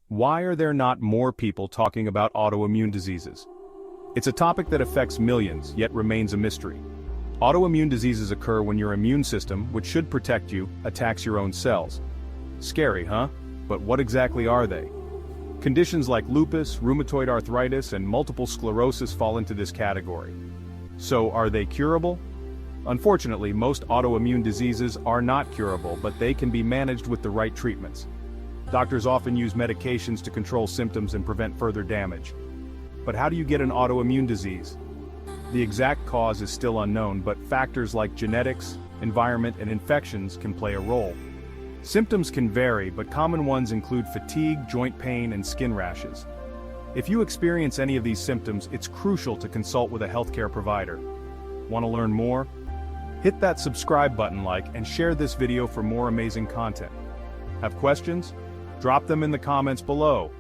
Why are there not more people talking about autoimmune diseases? It's a topic that affects millions, yet remains a mystery. Autoimmune diseases occur when your immune system, which should protect you, attacks your own cells. Scary, huh? But what exactly are they? Conditions like lupus, rheumatoid arthritis, and multiple sclerosis fall into this category. So, are they curable? Unfortunately, most autoimmune diseases are not curable, but they can be managed with the right treatments. Doctors often use medications to control symptoms and prevent further damage. But how do you get an autoimmune disease? The exact cause is still unknown, but factors like genetics, environment, and infections can play a role. Symptoms can vary, but common ones include fatigue, joint pain, and skin rashes. If you experience any of these symptoms, it's crucial to consult with a healthcare provider. Want to learn more? Hit that subscribe button, and share this video for more amazing content. Have questions? Drop them in the comments below.